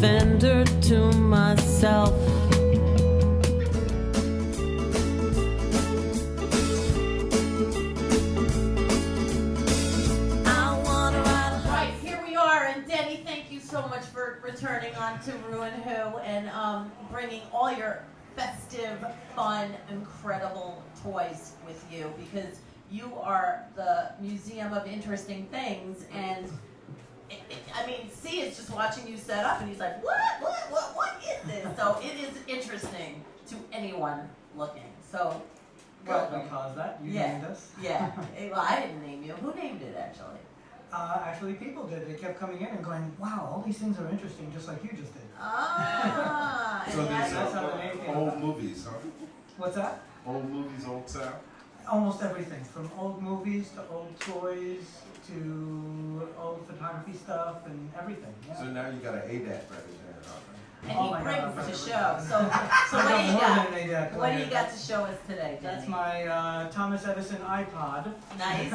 defender to myself. Right, here we are, and Denny, thank you so much for returning on to Ruin Who and bringing all your festive, fun, incredible toys with you, because you are the Museum of Interesting Things, and I mean, C is just watching you set up, and he's like, what is this? So it is interesting to anyone looking. So, Well, because that, you named us. Yeah. Well, I didn't name you. Who named it, actually? Actually, people did. They kept coming in and going, wow, all these things are interesting, just like you just did. Ah. So and these are old movies, huh? What's that? Old movies, old sound? Almost everything, from old movies to old toys to old photography stuff and everything. Yeah. So now you got an ADAT right there, huh? And Oh he my brings God, to right. show. So what do you more got? than an ADAT What do you player. got to show us today, Denny? That's my Thomas Edison iPod. Nice,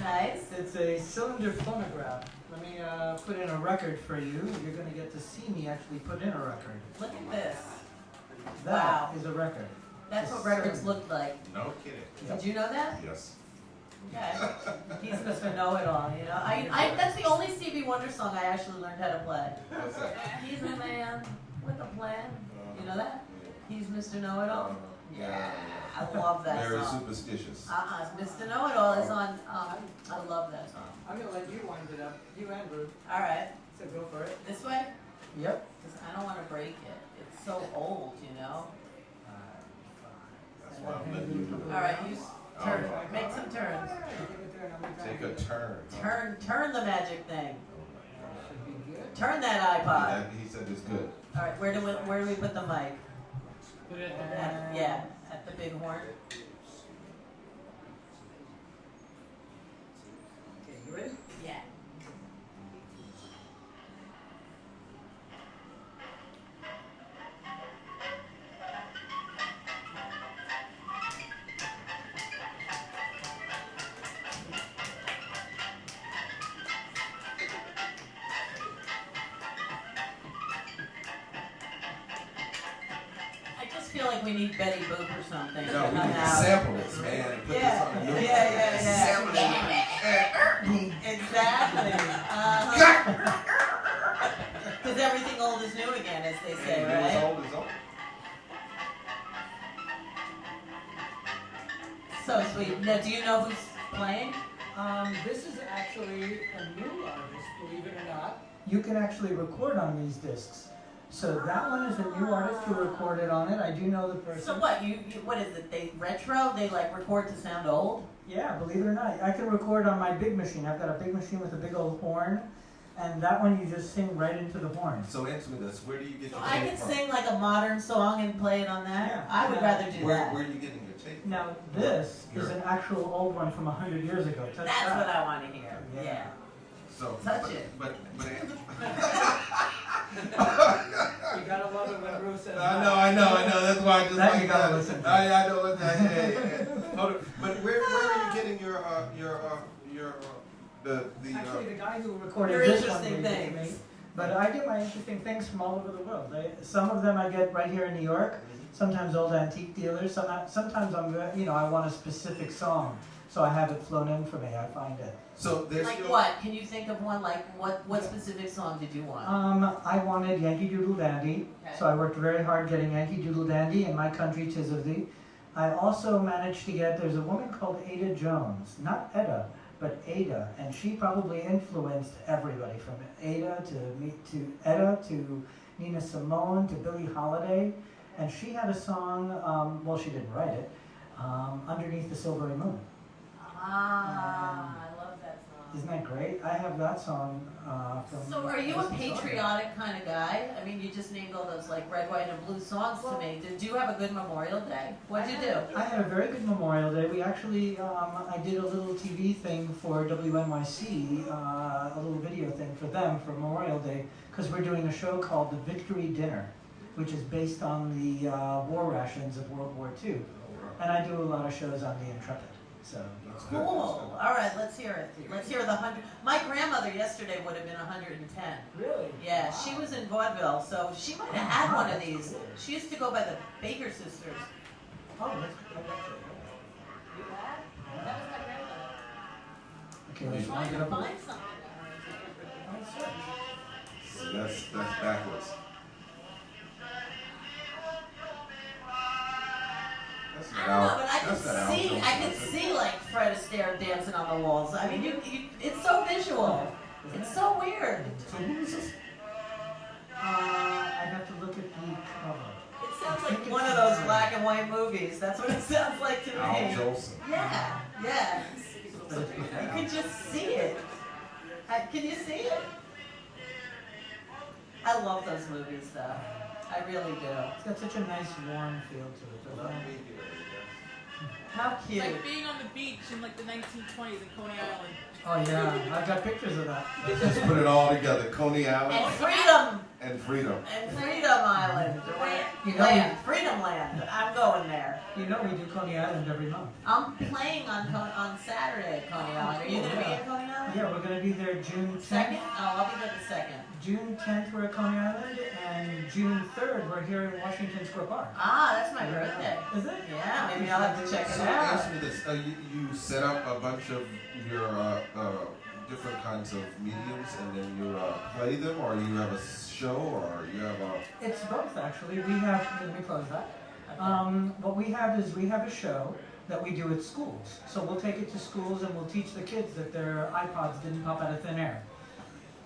nice. It's a cylinder phonograph. Let me put in a record for you. You're going to get to see me actually put in a record. Look at this. That Wow. is a record. That's what It's records cylinder. look like. No kidding. Did you know that? Yes. Okay. He's Mr. Know-It-all, you know. I that's the only Stevie Wonder song I actually learned how to play. What's that? He's a man with a plan. You know that? He's Mr. Know-It-all. Yeah, I love that Very song. superstitious. Mr. Know-It-all is on. I love that song. I'm going to let you wind it up. You and Ruth. All right, So go for it. this way. Yep. 'Cause I don't want to break it. It's so old, you know. That's why I'm letting you do it. All right, you turn. Make some turns. Take a turn. Turn the magic thing. Should be good. Turn that iPod. He said it's good. All right, where do we put the mic? Put it Yeah, at the big horn. Okay, you ready? Yeah. I just feel like we need Betty Boop or something. No, we to come need to out. sample this, man. And put this on the new Yeah. Sample it. Exactly. Because everything old is new again, as they say, It was right? old as old. So sweet. Now, do you know who's playing? This is actually a new artist, believe it or not. You can actually record on these discs. So that one is a new artist who recorded on it. I do know the person. So what? You what is it? They retro? They like record to sound old? Yeah, believe it or not. I can record on my big machine. I've got a big machine with a big old horn. And that one you just sing right into the horn. So answer me this. Where do you get So your I tape could from? sing like a modern song and play it on that? Yeah. I would rather do Where that. are you getting your tape from? Now this is an actual old one from 100 years ago. Touch That's that. what I want to hear. Yeah. Yeah. So, Touch it. But You gotta love it when Bruce says I know. That's why I just That like you gotta that. listen to. I know what that. Yeah. Hold on. But where are you getting your Actually, the guy who recorded Your this one interesting gave it to me. things. But I get my interesting things from all over the world. Some of them I get right here in New York. Sometimes old antique dealers. Sometimes I want a specific song, so I have it flown in for me. I find it. So there's Like your, what? Can you think of one? Like what specific song did you want? I wanted Yankee Doodle Dandy, Okay. so I worked very hard getting Yankee Doodle Dandy and My Country 'Tis of Thee. I also managed to get, there's a woman called Ada Jones, not Etta, but Ada, and she probably influenced everybody from Ada to Etta to Nina Simone to Billie Holiday, and she had a song, well she didn't write it, Underneath the Silvery Moon. I love that song. Isn't that great? I have that song from... So are you a Listen to it. patriotic kind of guy? I mean, you just named all those like red, white, and blue songs to me. Did you have a good Memorial Day? What'd you do? I had a very good Memorial Day. We actually, I did a little TV thing for WNYC, a little video thing for them for Memorial Day, because we're doing a show called The Victory Dinner, which is based on the war rations of World War II. And I do a lot of shows on the Intrepid. So That's good. Cool. All right, let's hear it. Let's hear the 100. My grandmother yesterday would have been 110. really, Yeah, she was in vaudeville, so she might have had one of these. She used to go by the Baker sisters. oh, that's good. That was my grandmother. Okay, let's Trying wind it to up. find something. So that's backwards. That's I not don't know, Al- but I that's not could Al see, Jolson, I could is it? see like Fred Astaire dancing on the walls. I mean, it's so visual. It's so weird. So who is this? I'd have to look at the cover. It sounds I think like one it's of those Fred. black and white movies. That's what it sounds like to Al me. Jolson. Yeah, yeah. But it's You before. can just see it. Can you see it? I love those movies, though. I really do. It's got such a nice warm feel to it, doesn't it? How It's cute. like being on the beach in like the 1920s in Coney Island. Oh yeah, I've got pictures of that. Let's put it all together. Coney Island And freedom. and freedom. And Freedom Island. You know, Land. Freedom Land. I'm going there. You know we do Coney Island every month. I'm playing on Saturday at Coney Island. Are you going to be at Coney Island? Yeah, we're going to be there June 10th. Second? Oh, I'll be there the second. June 10th we're at Coney Island, and June 3rd we're here in Washington Square Park. Ah, that's my birthday. Is it? Yeah, maybe I'll have to check it So out. answer me this: you set up a bunch of your different kinds of mediums, and then you play them, or you have a show, or you have a. It's both actually. We have, let me close that. What we have is we have a show that we do at schools. So we'll take it to schools and we'll teach the kids that their iPods didn't pop out of thin air.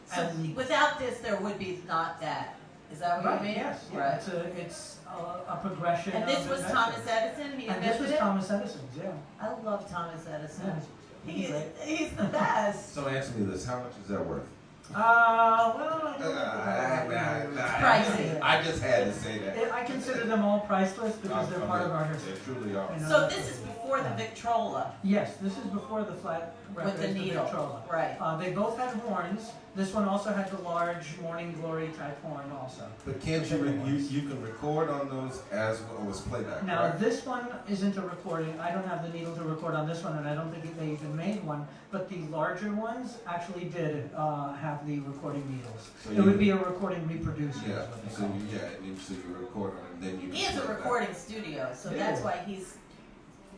So without this, there would be not that. Is that what Right, you mean? yes. Yeah, Right. it's a progression And this of was adventure. Thomas Edison? He And this invented was it? Thomas Edison's, yeah. I love Thomas Edison. Yeah. He's the best. So answer me this: how much is that worth? Well, I don't know. Pricey. I just had to say that. I consider them all priceless because they're part of our history. They truly are. You know? So this is before the Victrola Yes, this is before the flat with the records, needle. Victrola. Right. They both had horns. This one also had the large Morning Glory type horn also. But can't you you can record on those as well as playback? Now correct? this one isn't a recording. I don't have the needle to record on this one, and I don't think they even made one. But the larger ones actually did have the recording needles. So It you- would be a recording reproducer. Yeah. Is what they So call it. so you record on it, and then you. He has a play it back. recording studio, so Yeah. that's why he's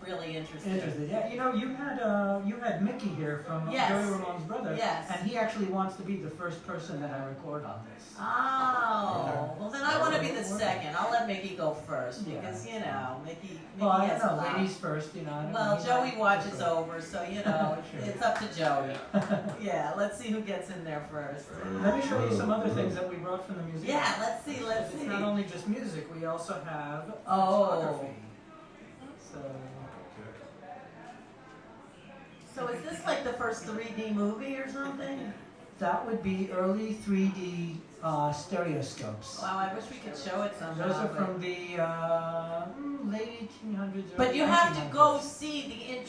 really interested. Interested, yeah. You know, you had Mickey here from Yes. Joey Ramon's brother, Yes. and he actually wants to be the first person that I record on this. Oh, well then I want to be the second. I'll let Mickey go first Yeah. because Mickey Well, I has don't a know, lot. ladies first, you know. I don't Well, know. Joey watches over, so Sure. it's up to Joey. Yeah, let's see who gets in there first. Let me show you some other things that we brought from the museum. Yeah, let's see. It's not only just music, we also have Oh. photography. So is this like the first 3D movie or something? That would be early 3D stereoscopes. Wow, I wish we could show it somehow. Those are but- from the late 1800s. But early you have to 1900s. go see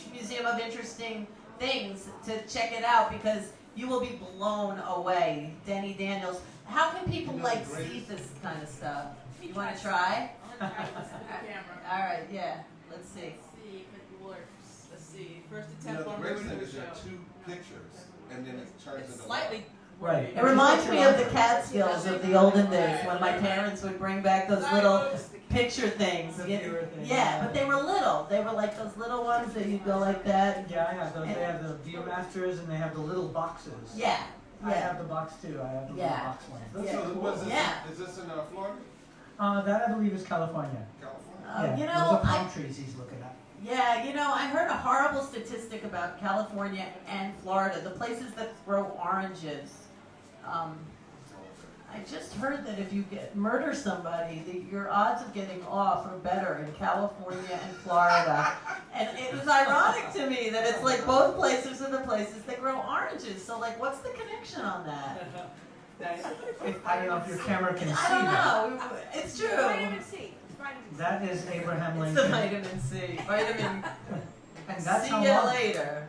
the Museum of Interesting Things to check it out because you will be blown away. Denny Daniels. How can people like see this kind of stuff? You want to try? I'm gonna try this with the camera. All right, yeah. Let's see. Let's see if it works. Let's see. First You know, attempt the on great ruining thing the is there are show. two pictures, and then it turns It's into slightly. Right. It reminds me of the Catskills of the olden days when my parents would bring back those little picture things. The Yeah, viewer thing, yeah, yeah. but they were little. They were like those little ones that you go like that. Yeah, I have those. They have the Viewmasters and they have the little boxes. Yeah, I yeah. have the box too. I have the Yeah. little box ones. Those Yeah. are So cool. was this, Yeah. is this in Florida? That I believe is California. California? You those know, are palm trees he's looking at. yeah, I heard a horrible statistic about California and Florida, the places that grow oranges. I just heard that if you murder somebody, your odds of getting off are better in California and Florida. And it was ironic to me that it's like both places are the places that grow oranges. So like, what's the connection on that? I don't know if your camera can see I don't that. know. It's true. Vitamin C. It's vitamin C. That is Abraham It's Lincoln. the vitamin C. Vitamin And that's See how you long. later.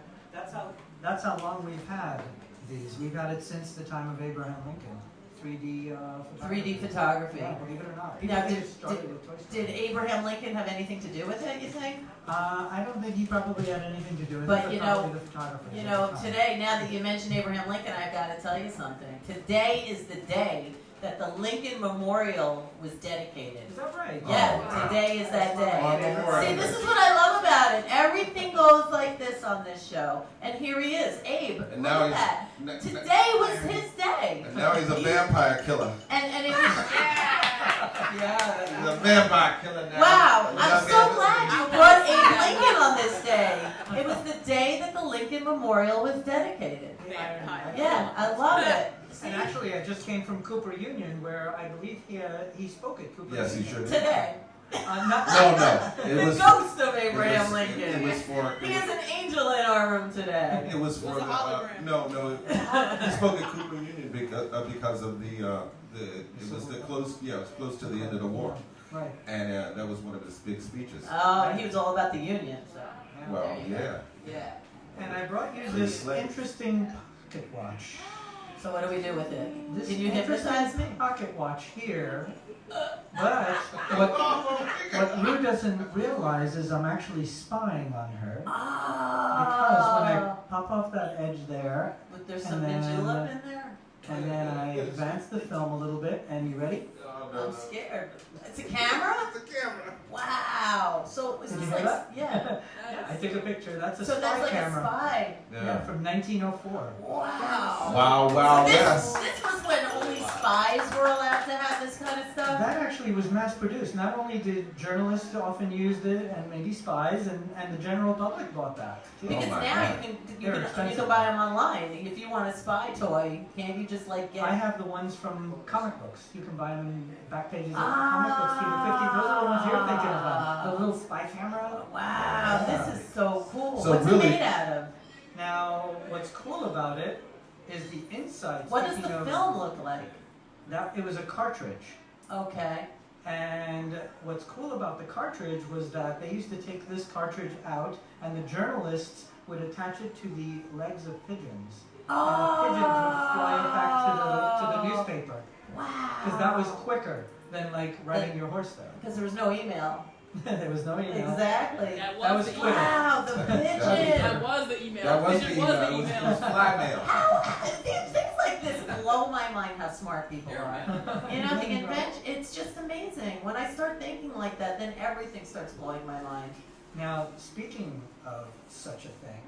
That's how long we've had these. We've had it since the time of Abraham Lincoln, 3D photography. 3D photography. Yeah, believe it or not. Now, People did- started with Toy Story. Did Abraham Lincoln have anything to do with it, you think? I don't think he probably had anything to do with But, it, you probably know- the photographers You at know, the time. today, now that you mention Abraham Lincoln, I've got to tell you something. Today is the day that the Lincoln Memorial was dedicated. Is that right? Yeah, Oh, wow. today is that day. On Memorial See, Day. this is what I love about it. Everything goes like this on this show. And here he is, Abe. And Look now at he's that. n- Today was his day. and now he's a vampire killer. And it was, Yeah. He's a vampire killer now. wow, And I'm now so he's- glad you brought Abe Lincoln on this day. It was the day that the Lincoln Memorial was dedicated. Yeah, I love it. See, And actually, I just came from Cooper Union, where I believe he spoke at Cooper Yes, he Union. should. today. Not, No, it The was. ghost of it Abraham was- Lincoln. It was for. He is an angel in our room today. It was for It was a the. hologram. No. He spoke at Cooper Union because of the. It was the close. Yeah, it was close to the end of the war, Right. and that was one of his big speeches. Oh, he was all about the Union, so. Yeah. Well, there you go. yeah. Yeah. And I brought you Free this slave. interesting pocket watch. So what do we do with it? This Can you hypnotize interesting me? pocket watch here. But what Rue doesn't realize is I'm actually spying on her. Because when I Ah. pop off that edge there, But there's some and mint then- julep in there. and then I advance the film a little bit, and you ready? I'm scared. It's a camera? It's a camera. Wow. So is Did this you hear like that? yeah? I took a picture. That's a So spy that's like camera. a spy. Yeah, from 1904. Wow. Wow, So this, yes. this was when only spies were allowed to have this kind of stuff. That actually was mass produced. Not only did journalists often use it, and maybe spies, and the general public bought that. too. Because Oh my now God. you They're can expensive. buy them online. If you want a spy toy, can't you just like get? I have the ones from comic books. You can buy them in back pages of comic books. Too. The 50. Those are the ones you're thinking about. The little spy camera. Wow, this is so cool. So What's really- it made out of? Now, what's cool about it is the inside. What does speaking the of film look like? That it was a cartridge. Okay. And what's cool about the cartridge was that they used to take this cartridge out, and the journalists would attach it to the legs of pigeons. And the pigeons would fly it back to the newspaper. Wow. Because that was quicker than like riding your horse there. Because there was no email. There was no email. Exactly. That was the Twitter. Wow, the pigeon. That was the email. That was the Pigeon email. was the It was email. fly mail. How, things like this blow my mind how smart people are. You know, the invention, it's just amazing. When I start thinking like that, then everything starts blowing my mind. Now, speaking of such a thing,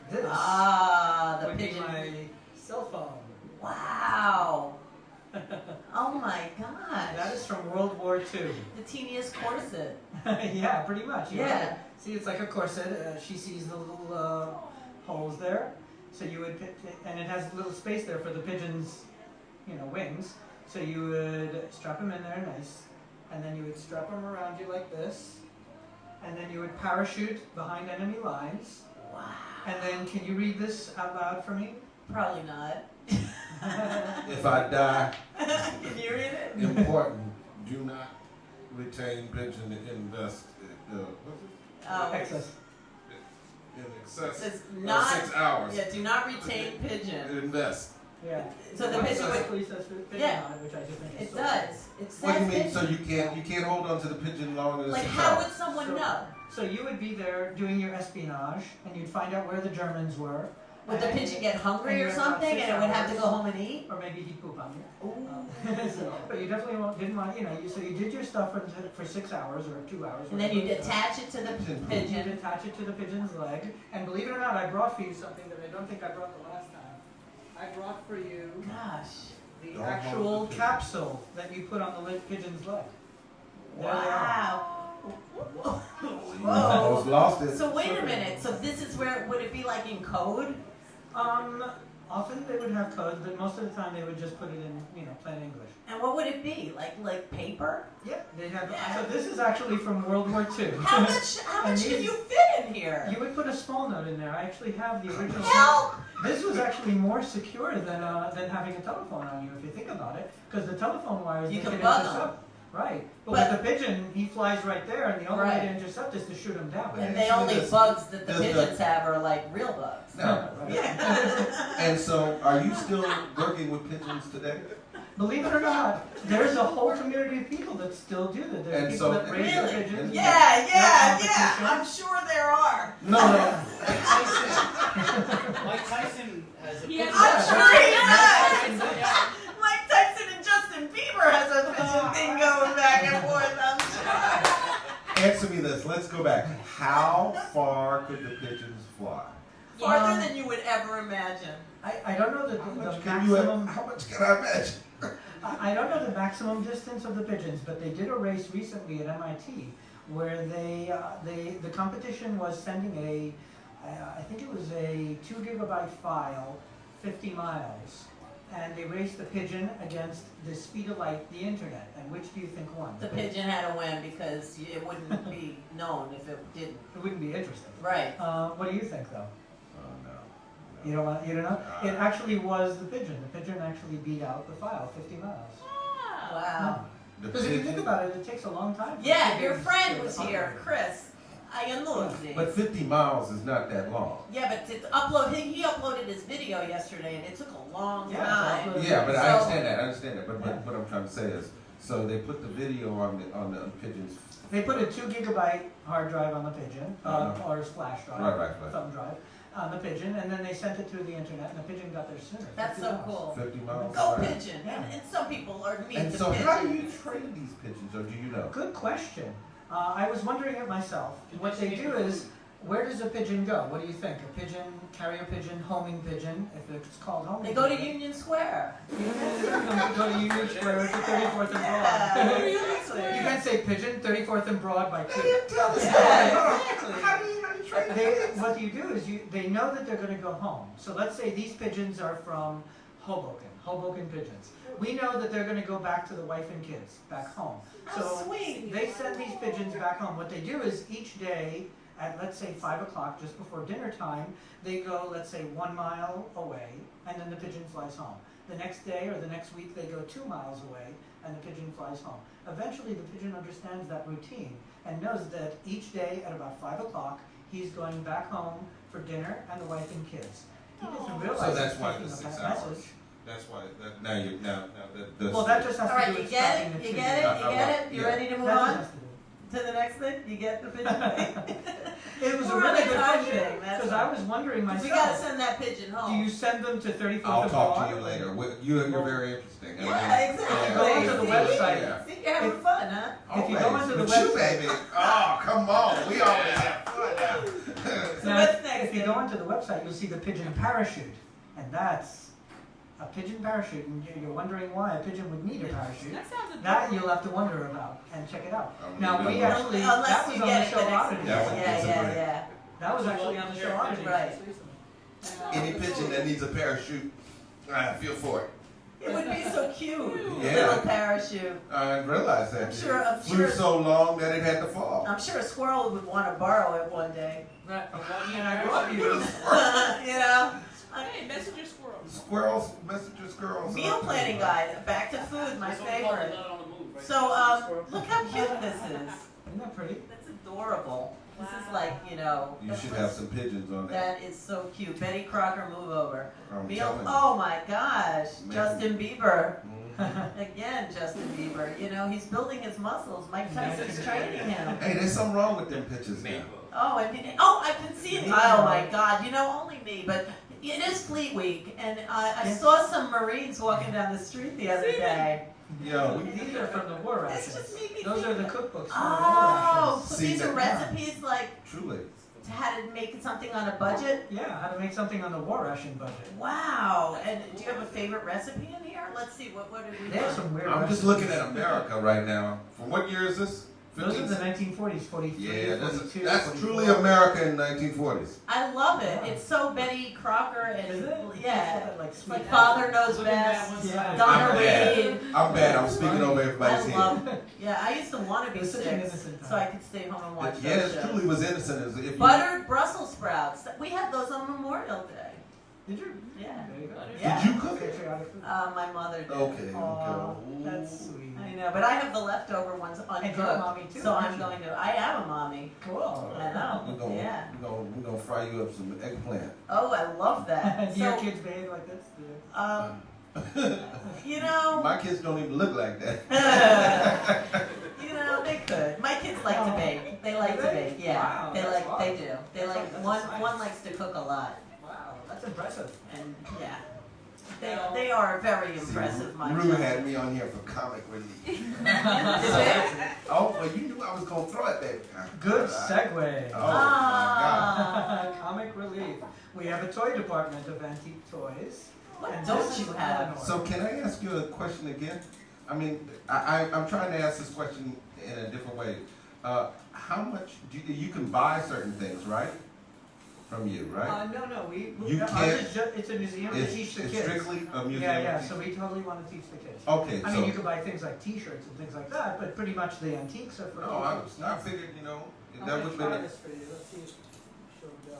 this The would be pigeon. my cell phone. Wow. Oh my gosh. That is from World War II. the teeniest corset. Yeah, pretty much. You Yeah. would- See, it's like a corset. She sees the little holes there. So you would, and it has a little space there for the pigeon's, wings. So you would strap them in there nice, and then you would strap them around you like this, and then you would parachute behind enemy lines. Wow. And then, can you read this out loud for me? Probably not. If I die, Can you read it? important, do not retain pigeon invest. What's it? Oh, Excess. In it excess says of not. 6 hours. Yeah, do not retain pigeon. Invest. Yeah. So the pigeon would. Basically says pigeon Yeah. on it, which I just think is It so does. It says What do you mean? pigeon. So you can't hold on to the pigeon longer than Like, 6 how hours? would someone So- know? So you would be there doing your espionage, and you'd find out where the Germans were. Would the and- pigeon get hungry and or you're about something, 6 and it would have to hours. go home and eat? Or maybe he'd poop on you. Ooh. But you definitely didn't want, so you did your stuff for 6 hours or 2 hours. And then you'd whatever. attach it to the Pigeon poop. You'd pigeon. attach it to the pigeon's leg. And believe it or not, I brought for you something that I don't think I brought the last time. I brought for you Gosh. the Don't actual hold the pigeon. capsule that you put on the pigeon's leg. There they are. Wow. You Whoa. almost lost it. So wait a minute. So this is where, would it be like in code? Often they would have codes, but most of the time they would just put it in, plain English. And what would it be? Like paper? Yeah, they have. Yeah. So this is actually from World War II. How much And can these- you fit in here? You would put a small note in there. I actually have the original. Help! This was actually more secure than having a telephone on you, if you think about it, because the telephone wires You they can could bug 'em. intercept. Right, but But- with the pigeon, he flies right there, and the only Right. way to intercept is to shoot him down. And Yeah, the so only this- bugs that the this- pigeons have are like real bugs. No. Right. And so, are you still working with pigeons today? Believe it or not, there's a whole community of people that still do that. There's And people so- that raise their Really? pigeons. Yeah. competition. I'm sure there are. No. Mike Tyson has a He pigeon. has- I'm sure he Tyson does. Yeah. Mike Tyson and Justin Bieber has a pigeon thing going back and forth, I'm sure. Answer me this. Let's go back. How far could the pigeons fly? Farther than you would ever imagine. I don't know the How much maximum. can I imagine? I don't know the maximum distance of the pigeons, but they did a race recently at MIT where the competition was sending I think it was a 2 gigabyte file, 50 miles, and they raced the pigeon against the speed of light, the internet. And which do you think won? The pigeon had to win because it wouldn't be known if it didn't. It wouldn't be interesting. Right. What do you think, though? Oh no. You don't know? It actually was the pigeon. The pigeon actually beat out the file, 50 miles. Wow. Because if you think about it, it takes a long time. for Yeah, pigeons your friend to was upload. here, Chris. Ayanluzi. But 50 miles is not that long. Yeah, but to upload, he uploaded his video yesterday, and it took a long Yeah, time. it's Yeah, but I So- understand that. I understand that. But what I'm trying to say is, so they put the video on the pigeons. They put a 2 gigabyte hard drive on the pigeon, Uh-huh. or a flash drive, Right. thumb drive, on the pigeon, and then they sent it through the internet, and the pigeon got there sooner. That's 50 so miles. cool. 50 miles. Go right. pigeon. And some people are mean And to so, pigeons. how do you train these pigeons, or do you know? Good question. I was wondering it myself. What they do is, where does a pigeon go? What do you think? A pigeon, carrier pigeon, homing pigeon, if it's called homing They go to pigeon. Union Square. You go to Union Square to 34th and Yeah, Broad. Union You Square. can say pigeon, 34th and Broad by 2. Tell the story. Yeah, exactly. How do you train What you do is they know that they're going to go home. So let's say these pigeons are from Hoboken pigeons. We know that they're going to go back to the wife and kids, back home. How So sweet. they send these pigeons back home. What they do is each day at, let's say, 5 o'clock, just before dinner time, they go, let's say, 1 mile away, and then the pigeon flies home. The next day or the next week, they go 2 miles away, and the pigeon flies home. Eventually, the pigeon understands that routine and knows that each day at about 5 o'clock, he's going back home for dinner and the wife and kids. He doesn't realize So that's he's why taking the a 6 message. hours. That's why. Now that's. Well, that just has All to right, do you with get stopping it? the You two get it? days. You get it? You Yeah. ready to move That just on has to do. to the next thing? You get the pigeon thing? It was a We're really on good the time question thing, that's because all. I was wondering myself. We gotta send that pigeon Do home. you send them to 34th I'll and talk Broad? to you later. You're very interesting. I mean, Yeah, exactly. Go onto the See? website. Yeah. See, you're having fun, huh? If you go onto the But you, website- baby. Oh, come on. We always have fun now. So Now, what's next, if you Dave? go onto the website, you'll see the pigeon parachute, and that's a pigeon parachute. And you're wondering why a pigeon would need a parachute. That sounds adorable. That you'll have to wonder about and check it out. I'm Now gonna we go. actually Unless that was you on get the it show the next Oddity. That was- Yeah. That was actually on the show Oddity. Right. Any pigeon that needs a parachute, I feel for it. It would be so cute. Yeah. Little parachute. I realized that. I'm sure- I'm It flew sure- so long that it had to fall. I'm sure a squirrel would want to borrow it one day. And I brought you. You know? Hey, messenger squirrel. Squirrels, messenger squirrels. Meal planning guide. Back to food, my favorite. So, look how cute this is. Isn't that pretty? That's adorable. This is like, you know. You should have some pigeons on that. That is so cute. Betty Crocker, move over. I'm Meal. telling you. Oh my gosh. Man. Justin Bieber. Mhm. Again, Justin Bieber. You know, he's building his muscles. Mike Tyson's training him. Hey, there's something wrong with them pictures now. Oh, I can see it. Oh my God. You know, only me, but it is Fleet Week, and I saw some Marines walking down the street the other day. Yo, These are from the war This rations. just made me Those think are the of- cookbooks from Oh, so See these are that- recipes like truly. how to make something on a budget? the war rations. Yeah, how to make something on the war ration budget. Wow. And do you have a favorite recipe in here? Let's see. What did we They have do? some weird I'm just recipes. looking at America right now. From what year is this? Those are the 15? 1940s, 43, Yeah, 42, that's 44. truly America in 1940s. I love it. It's so Betty Crocker and Is it? yeah. Like It's sweet like apple. Father Knows Best. Yeah. Donna I'm bad. Reed. I'm bad. I'm speaking over everybody's I head. love. Yeah, I used to want to be It's such an 6 innocent so I time. could stay home and watch Yeah, those it shows. truly was innocent. As if you, Buttered Brussels sprouts. We had those on Memorial Day. Did you? Yeah. There you go. Yeah. Did you cook it? Patriotic food. My mother did. Okay, Aw, okay. That's sweet. I know, but I have the leftover ones And you're a uncooked. mommy too, So aren't I'm you? going to. I am a mommy. Cool. I know. Yeah. We're gonna fry you up some eggplant. Oh, I love that. Do your So, kids behave like this? um, You know, My kids don't even look like that. you know, they could. My kids like to bake. They like to bake. Yeah, Wow, they that's like. awesome. They do. They That's like. that's One nice. one likes to cook a lot, Wow, that's impressive. and yeah, they are very impressive. My Rue children. had me on here for comic relief. Did they? Oh, well, you knew I was going to throw it there. Good segue. Oh, my Comic relief. We have a toy department of antique toys. What and don't this you is have? Eleanor. God. So can I ask you a question again? I mean, I'm trying to ask this question in a different way. How much, you can buy certain things, right? From you, right? No, You ours can't- is it's a museum to teach the It's kids. strictly a museum. Yeah, so we totally want to teach the kids. Okay, I so. mean, you can buy things like T-shirts and things like that, but pretty much the antiques are for No, I figured, you know, that would be. for you. Let's see if she'll go.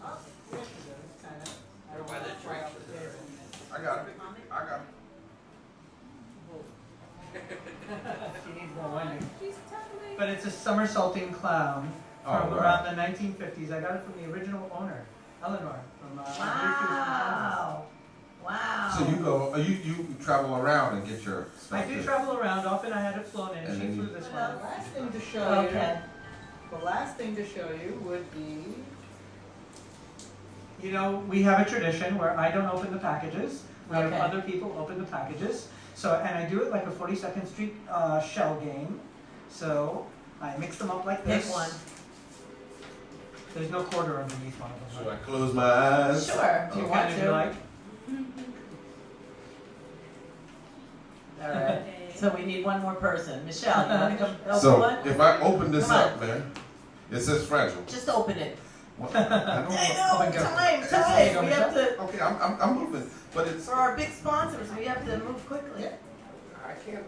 Oh, yeah, she does, kind of. I don't By want the to try out the tracks. table. I got it. I got it. She needs more winding. She's telling me. But it's a somersaulting clown Oh, from wow. around the 1950s. I got it from the original owner, Eleanor, from Wow. Wow. So you go, you travel around and get your stuff. I do too. travel around. Often I had it flown in. And She then flew you- this The one. last thing to show Okay. you, the last thing to show you would be, You know, we have a tradition where I don't open the packages. We have Okay. other people open the packages. So, and I do it like a 42nd Street shell game. So I mix them up like Pick this. one. There's no quarter underneath one of them. Should I close my eyes? Sure. Do you You kind want of to? like? All right. So we need one more person. Michelle, you want to come open So one? if I open this Come on. up, man, it says fragile. Just open it. What? I don't I know. know. Open go. Time. There you go, We have to. Okay, I'm moving, but it's. For our big sponsors, we have to move quickly. I can't.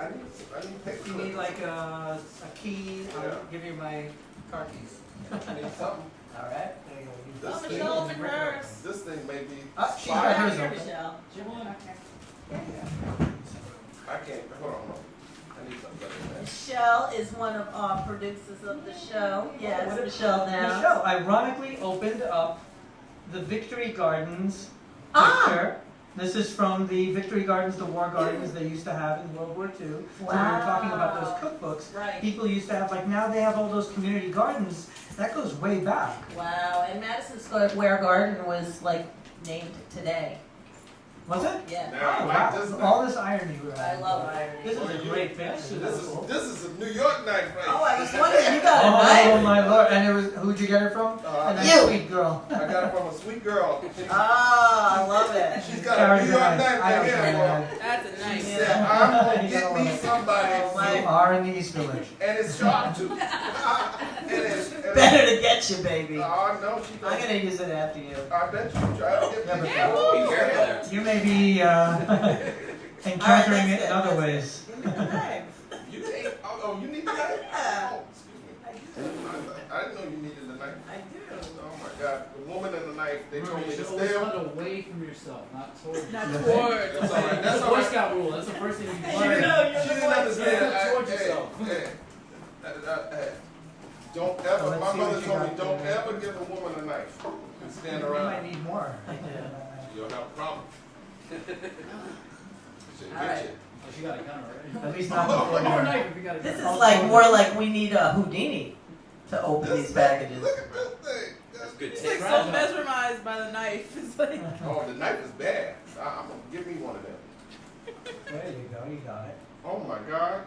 I need paper. You need like a key. Yeah. I'll give you my car keys. I need something. All right. There you go. You This Oh, thing- Michelle opened hers. This thing may be. Ah, she's got fire. hers Here, open. Michelle. I can't. Hold on. I need something better than that. Michelle is one of our producers of the show. Yes, What if- Michelle now. Michelle ironically opened up the Victory Gardens Ah! picture. This is from the Victory Gardens, the war gardens they used to have in World War II. So we were talking about those cookbooks. Right. People used to have, like, now they have all those community gardens. That goes way back. Wow. And Madison Square Garden was like named today. Was it? Yeah. Now, I Oh, like wow. this All this irony we're I having. love irony. This is a great picture. This is a New York night, right? Oh, I was wondering, you got a Oh knife? my lord! And it was who'd you get it from? A nice You. sweet girl. I got it from a sweet girl. Ah, I love it. She's got a Carries New the York knife. knife I right don't here, carry the boy. knife. That's a She nice. said, I'm gonna get me somebody. Oh, my. You are in the East Village. And it's sharp too. And it's, Better to get you, baby. Oh, no, she I'm doesn't. gonna use it after you. I bet you try to get Yeah, me. but Be careful there. you may be encountering it in other ways. Give me the knife. You ain't, oh, you need the knife? Yeah. Oh, excuse me. I didn't know you needed the knife. I do. Oh my God, the woman and the knife, they told me You to should always stay hunt away. away from yourself, not towards Not yourself. towards. That's all right, That's that's a all Boy right. Scout rule. That's the first thing you You learn. know, you're She the didn't Boy understand. Scout. Towards Hey, yourself. hey. Don't So ever, let's my see mother what you told me, got don't there. ever give a woman a knife and stand You might around. need more. You'll have a problem. She'll All right. get you. Oh, she got a gun already. At least not Oh, before One more you. knife if you got a This is gun. like more like we need a Houdini to open these packages. Look at this thing. That's good He's taste. like so mesmerized by the knife. It's like, Oh, the knife is bad. I'm gonna give me one of them. There you go. You got it. Oh my God.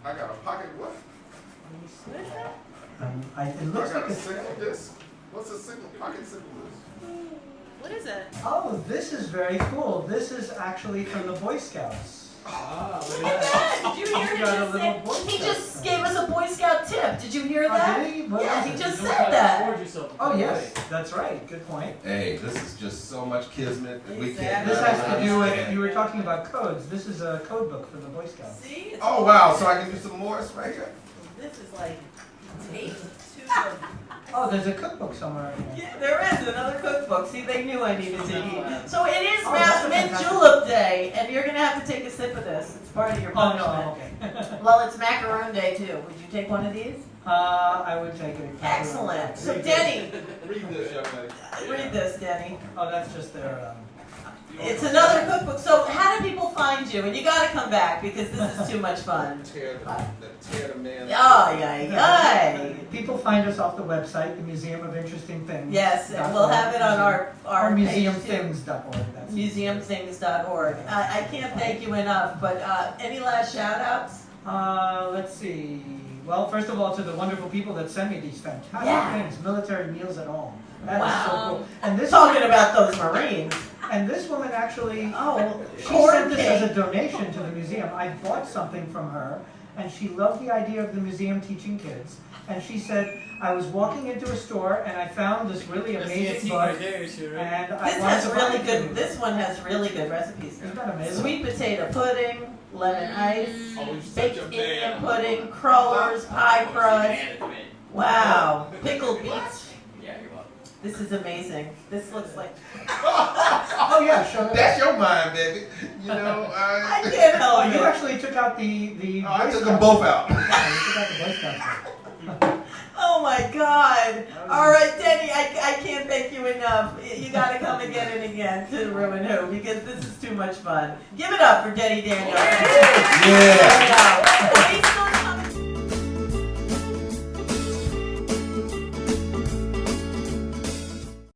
I got a pocket what? what is that? It I looks got like a a. signal disc. What's a signal? Pocket signal disc. What is it? Oh, this is very cool. This is actually from the Boy Scouts. Ah, look Look at at that. that! Did you hear You him got a just little say? Boy He Scout just thing. gave us a Boy Scout tip. Did you hear Oh, that? did he? What Yeah, was he it? just Don't said cut that. towards yourself. Oh yes, that's right. Good point. Hey, this is just so much kismet that we can't. Exactly. This has to do with, you were talking about codes. This is a code book from the Boy Scouts. See? It's Oh all- wow, so I can do some Morse right here? This is like tape to the. Oh, there's a cookbook somewhere in here. Yeah, there is another cookbook. See, they knew I needed to eat. So it is Oh, that's Mint fantastic. Julep Day, and you're gonna have to take a sip of this. It's part of your Oh punishment. no, okay. Well, it's Macaroon Day too. Would you take one of these? I would take it. Excellent. So Denny, Read this, young lady. read this, Denny. Oh, that's just their. It's another cookbook. So how do people find you? And you got to come back because this is too much fun. Tear the man. Oh, yeah. People find us off the website, the Museum of Interesting Things. Yes, and we'll have it on our or page, too. museumthings.org. That's Museumthings.org. I can't thank you enough, but any last shout outs? Let's see. Well, first of all, to the wonderful people that send me these fantastic things, military meals at home. That is so cool. And this Talking about those Marines. And this woman actually, Oh, she corn sent this as cake. a donation to the museum. I bought something from her, and she loved the idea of the museum teaching kids. And she said, I was walking into a store and I found this really amazing book, right there, sure. and I This wanted has to buy really it for good. you. This one has really good recipes. Isn't that amazing? Sweet potato pudding, lemon ice, Always such baked a Indian man. pudding, crullers, pie crust. Man at the minute. Wow, pickled beets. Yeah, you're welcome. This is amazing. This looks like Oh yeah, sure. That's your mind, baby. You know, I can't Oh, help you it. actually took out the. I Boy took Scout- them both out. Yeah, you took out the Boy Scout. Oh my God! All right, Denny, I can't thank you enough. You got to come again and again to Ruin Who because this is too much fun. Give it up for Denny Daniels. Yeah.